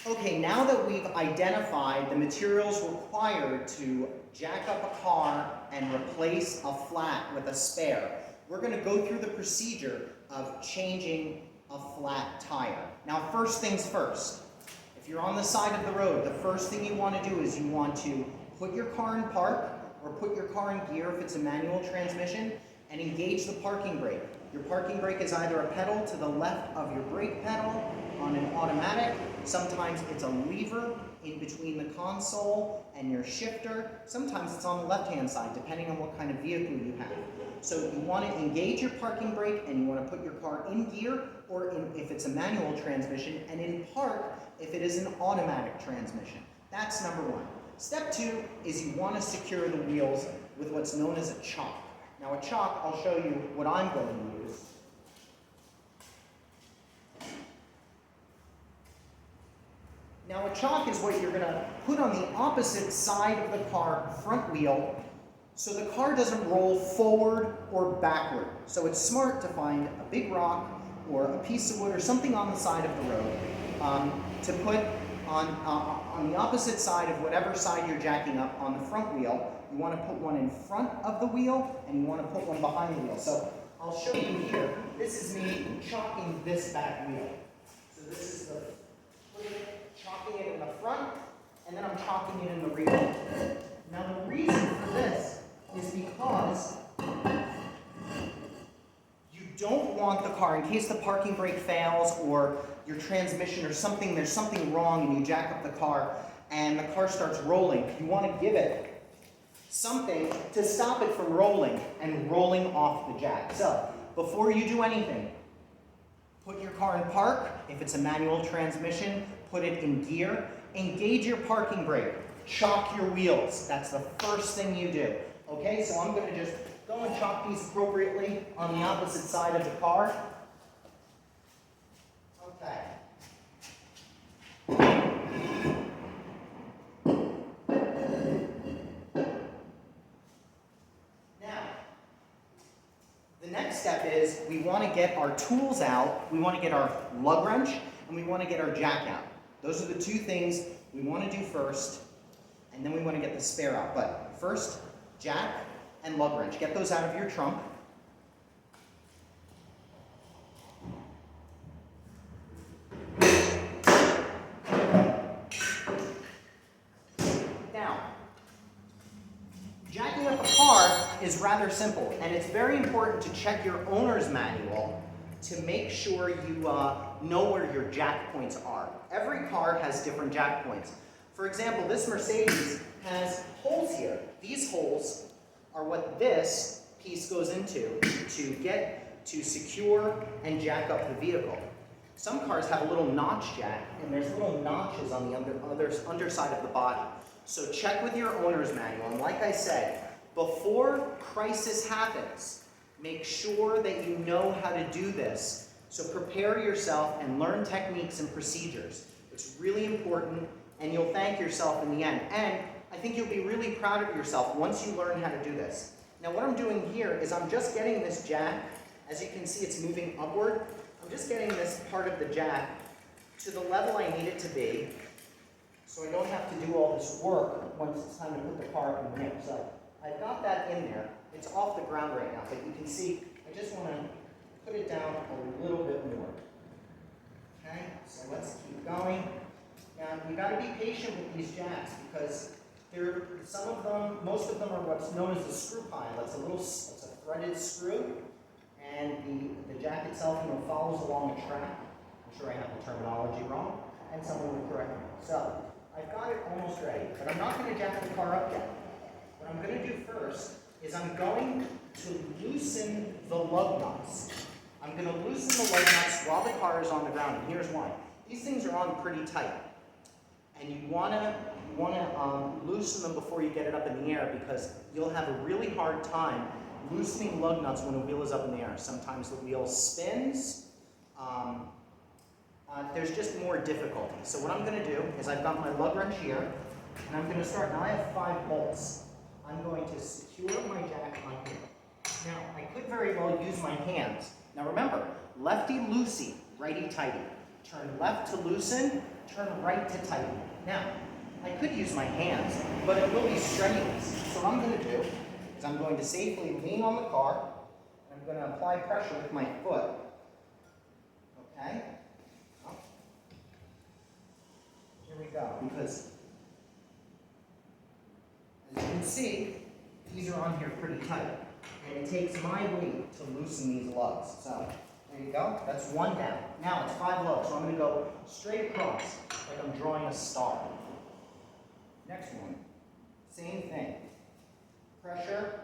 Okay, now that we've identified the materials required to jack up a car and replace a flat with a spare, we're going to go through the procedure of changing a flat tire. Now, first things first, if you're on the side of the road, the first thing you want to do is you want to put your car in park or put your car in gear if it's a manual transmission and engage the parking brake. Your parking brake is either a pedal to the left of your brake pedal on an automatic. Sometimes it's a lever in between the console and your shifter. Sometimes it's on the left-hand side, depending on what kind of vehicle you have. So you want to engage your parking brake and you want to put your car in gear, or if it's a manual transmission, and in park if it is an automatic transmission. That's number one. Step two is you want to secure the wheels with what's known as a chock. Now a chock, I'll show you what I'm going to use. Now a chock is what you're going to put on the opposite side of the car front wheel so the car doesn't roll forward or backward. So it's smart to find a big rock or a piece of wood or something on the side of the road to put on the opposite side of whatever side you're jacking up on the front wheel. You want to put one in front of the wheel and you want to put one behind the wheel. So I'll show you here. This is me chocking this back wheel. So this is the chocking it in the front, and then I'm chocking it in the rear. Now the reason for this is because you don't want the car, in case the parking brake fails or your transmission or something, there's something wrong and you jack up the car and the car starts rolling, you want to give it something to stop it from rolling and rolling off the jack. So before you do anything, put your car in park. If it's a manual transmission, put it in gear. Engage your parking brake. Chock your wheels. That's the first thing you do. Okay, so I'm going to just go and chock these appropriately on the opposite side of the car. Okay. Now, the next step is we want to get our tools out. We want to get our lug wrench and we want to get our jack out. Those are the two things we want to do first, and then we want to get the spare out. But first, jack and lug wrench. Get those out of your trunk. Now, jacking up a car is rather simple, and it's very important to check your owner's manual to make sure you know where your jack points are. Every car has different jack points. For example, this Mercedes has holes here. These holes are what this piece goes into to secure and jack up the vehicle. Some cars have a little notch jack, and there's little notches on the underside of the body. So check with your owner's manual. And like I said, before crisis happens, make sure that you know how to do this. So prepare yourself and learn techniques and procedures. It's really important, and you'll thank yourself in the end. And I think you'll be really proud of yourself once you learn how to do this. Now what I'm doing here is I'm just getting this jack. As you can see, it's moving upward. I'm just getting this part of the jack to the level I need it to be, so I don't have to do all this work once it's time to put the car up in the air. So I've got that in there. It's off the ground right now, but you can see I just want to put it down a little bit more. Okay, so let's keep going. Now you've got to be patient with these jacks because most of them are what's known as a screw pile. It's a threaded screw, and the jack itself, follows along a track. I'm sure I have the terminology wrong, and someone will correct me. So I've got it almost ready, but I'm not going to jack the car up yet. What I'm going to do first is I'm going to loosen the lug nuts. I'm going to loosen the lug nuts while the car is on the ground, and here's why. These things are on pretty tight, and you want to loosen them before you get it up in the air because you'll have a really hard time loosening lug nuts when a wheel is up in the air. Sometimes the wheel spins. There's just more difficulty. So what I'm going to do is I've got my lug wrench here, and I'm going to start. Now I have 5 bolts. I'm going to secure my jack on here. Now, I could very well use my hands. Now remember, lefty-loosey, righty-tighty. Turn left to loosen, turn right to tighten. Now, I could use my hands, but it will be strenuous. So what I'm going to do is I'm going to safely lean on the car, and I'm going to apply pressure with my foot. Okay? Here we go. Because, as you can see, these are on here pretty tight. And it takes my weight to loosen these lugs. So, there you go. That's one down. Now it's 5 lugs, so I'm going to go straight across, like I'm drawing a star. Next one. Same thing. Pressure,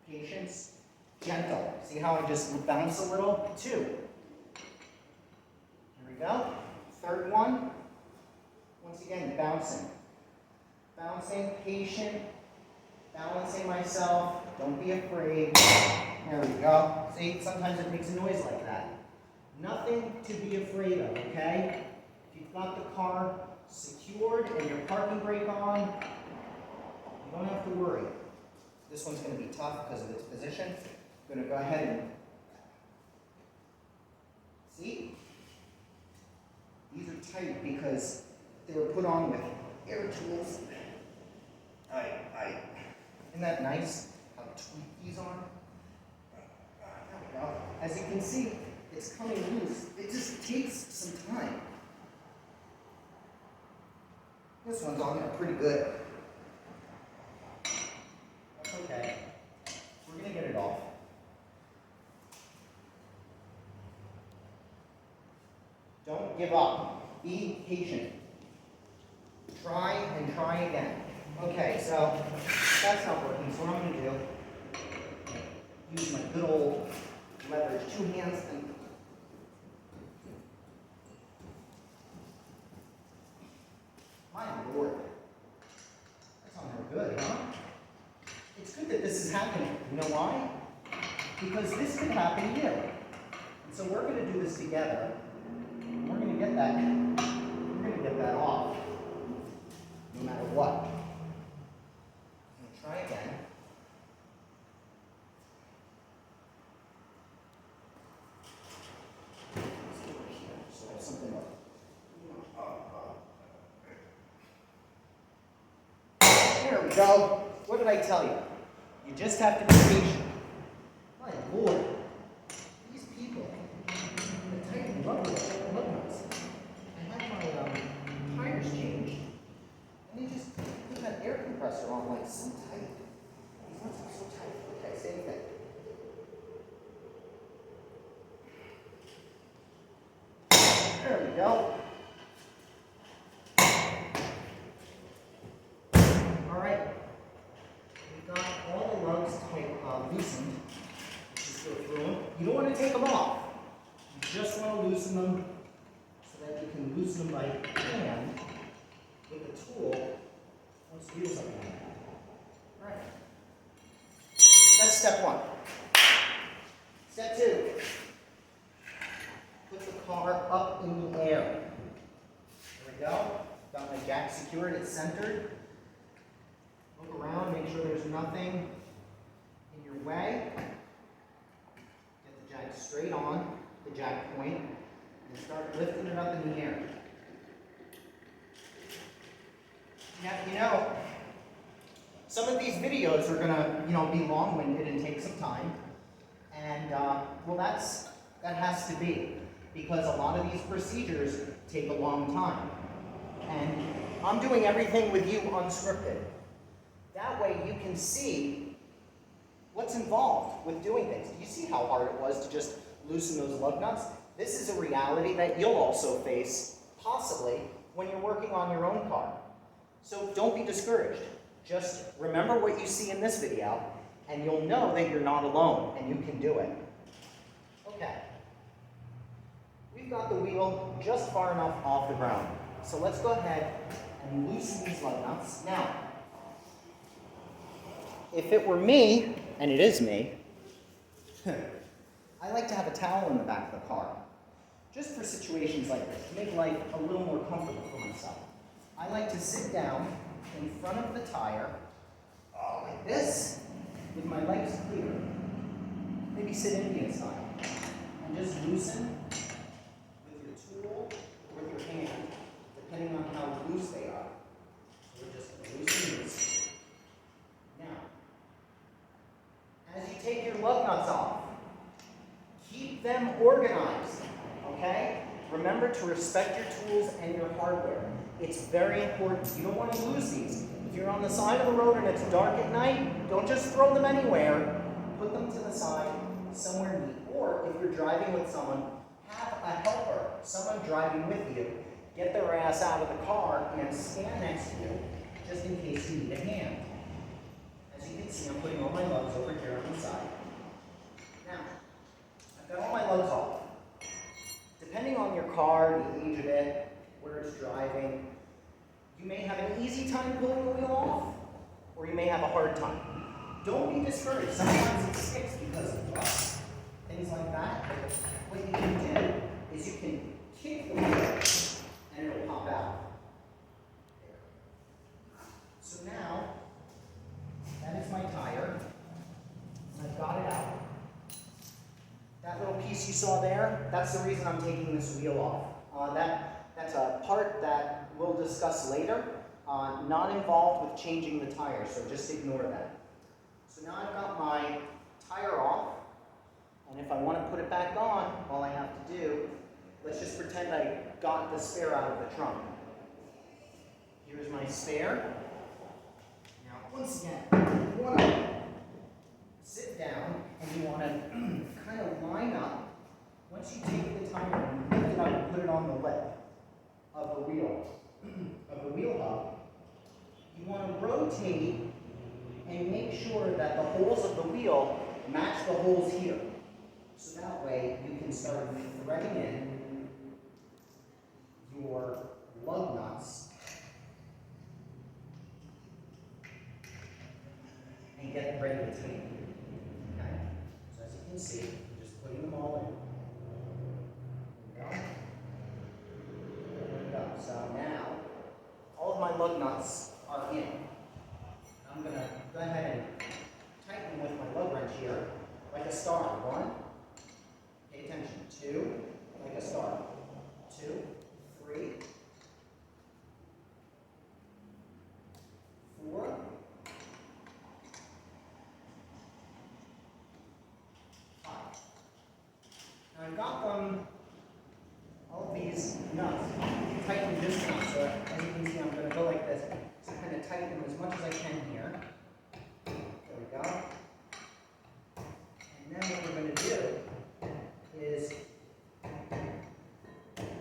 patience, gentle. See how I just bounce a little? 2. Here we go. Third one. Once again, bouncing. Bouncing, patient, balancing myself. Don't be afraid. There we go. See, sometimes it makes a noise like that. Nothing to be afraid of, okay? If you've got the car secured and your parking brake on, you don't have to worry. This one's going to be tough because of its position. I'm going to go ahead and see. These are tight because they were put on with air tools. Isn't that nice how tweaked these are? There we go. As you can see, it's coming loose. It just takes some time. This one's on there pretty good. That's okay. We're going to get it off. Don't give up. Be patient. Try and try again. Okay, so that's not working. So what I'm going to do, use my good old leverage, 2 hands and my Lord. That's on there good, huh? It's good that this is happening. You know why? Because this could happen to you. And so we're going to do this together. We're going to get that off. No matter what. I'm going to try again. Let's go over here so I have something up. There we go. What did I tell you? You just have to be patient. My Lord. These people, the tight lug nuts. I had my tires changed. And they just put that air compressor on like so tight. These nuts are so tight. Okay, same thing. There we go. Alright. We've got all the lugs loosened. Just go through them. You don't want to take them off. You just want to loosen them so that you can loosen them by hand with a tool once the wheels are on. Alright. That's step 1. Step 2. Put the car up in the air. There we go. Got my jack secured, it's centered. Look around, make sure there's nothing in your way. Get the jack straight on the jack point and start lifting it up in the air. Now, you know, some of these videos are going to, be long-winded and take some time. And, well, that has to be, because a lot of these procedures take a long time. And I'm doing everything with you unscripted. That way you can see what's involved with doing things. Do you see how hard it was to just loosen those lug nuts? This is a reality that you'll also face, possibly, when you're working on your own car. So don't be discouraged. Just remember what you see in this video, and you'll know that you're not alone, and you can do it. Okay. We've got the wheel just far enough off the ground. So let's go ahead and loosen these lug nuts. Now, if it were me, and it is me, I like to have a towel in the back of the car, just for situations like this, to make life a little more comfortable for myself. I like to sit down in front of the tire, like this, with my legs clear, maybe sit Indian style, and just loosen with your tool remember to respect your tools and your hardware. It's very important. You don't want to lose these. If you're on the side of the road and it's dark at night, don't just throw them anywhere. Put them to the side, somewhere neat. Or if you're driving with someone, have a helper, someone driving with you. Get their ass out of the car and stand next to you, just in case you need a hand. As you can see, I'm putting all my lugs over here on the side. Now, I've got all my lugs off. Depending on your car, the age of it, where it's driving, you may have an easy time pulling the wheel off, or you may have a hard time. Don't be discouraged. Sometimes it sticks because of rust, things like that. What you can do is you can kick the wheel and it'll pop out. There. So now, that is my tire. I've got it out. That little piece you saw there, that's the reason I'm taking this wheel off. That's a part that we'll discuss later, not involved with changing the tire, so just ignore that. So now I've got my tire off, and if I want to put it back on, all I have to do, let's just pretend I got the spare out of the trunk. Here's my spare. Now, once again, you want to sit down and you want to kind of line up. Once you take the tire and lift it up and put it on the lip of the wheel hub, you want to rotate and make sure that the holes of the wheel match the holes here. So that way you can start threading in your lug nuts and get ready to tighten. Okay? So as you can see, I'm just putting them all in. There we go. There we go. So now, all of my lug nuts are in. I'm going to go ahead and tighten with my lug wrench here, like a star. 1, pay attention. 2, like a star. 2, 3, 4, 5. Now I've got them, all of these nuts, tightened just now. So as you can see, I'm going to go like this. So kind of tighten them as much as I can here. There we go. And then what we're going to do is,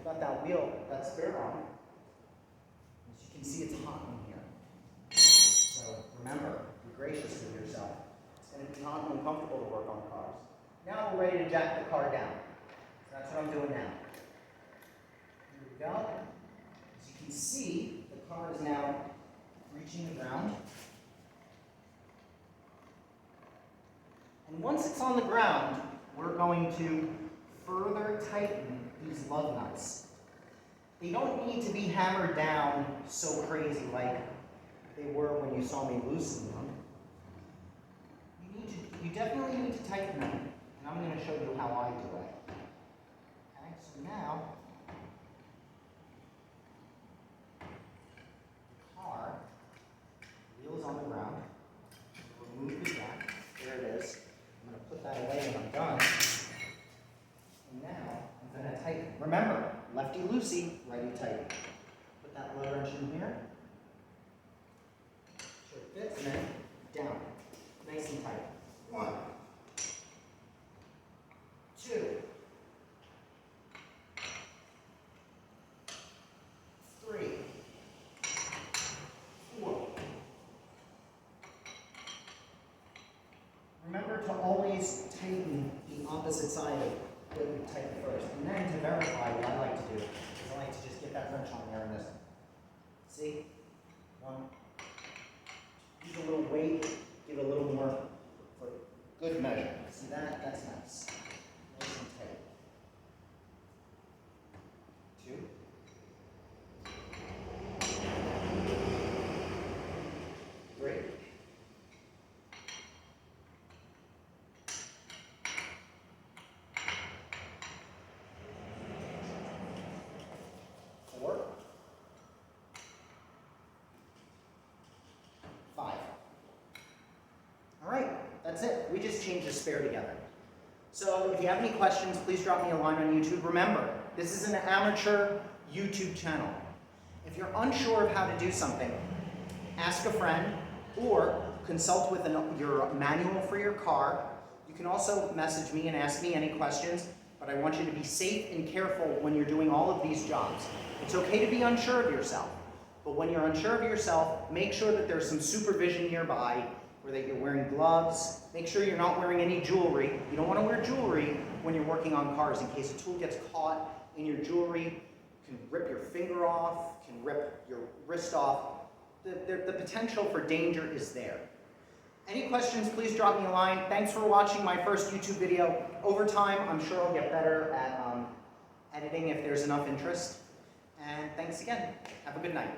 got that wheel, that spare on. As you can see, it's hot in here. So remember, be gracious with yourself. It's going to be hot and uncomfortable to work on cars. Now we're ready to jack the car down. So that's what I'm doing now. Here we go. As you can see, the car is now reaching the ground. And once it's on the ground, we're going to further tighten these lug nuts. They don't need to be hammered down so crazy like they were when you saw me loosen them. You definitely need to tighten them, and I'm going to show you how I do it. Okay, so now, the car, wheels on the ground, remove the jack, there it is. I'm going to put that away when I'm done. And now, I'm going to tighten. Remember, lefty-loosey, righty-tighty. Put that lug wrench in here. Sure it fits, and then down. Nice and tight. 1, 2, 3, 4. Remember to always tighten the opposite side of what you tighten first. And then to verify, what I like to do is I like to just get that wrench on there and this. See? 1. Use a little weight, give a little more for good measure. See that? That's nice. Nice and tight. 2. 3. 4. 5. All right, that's it. We just changed the spare together. So if you have any questions, please drop me a line on YouTube. Remember, This is an amateur YouTube channel. If you're unsure of how to do something, ask a friend or consult with your manual for your car. You can also message me and ask me any questions, but I want you to be safe and careful when you're doing all of these jobs. It's okay to be unsure of yourself, but when you're unsure of yourself, make sure that there's some supervision nearby, or that you're wearing gloves. Make sure you're not wearing any jewelry. You don't want to wear jewelry when you're working on cars in case a tool gets caught in your jewelry, can rip your finger off, can rip your wrist off. The potential for danger is there. Any questions, please drop me a line. Thanks for watching my first YouTube video. Over time, I'm sure I'll get better at editing if there's enough interest. And thanks again. Have a good night.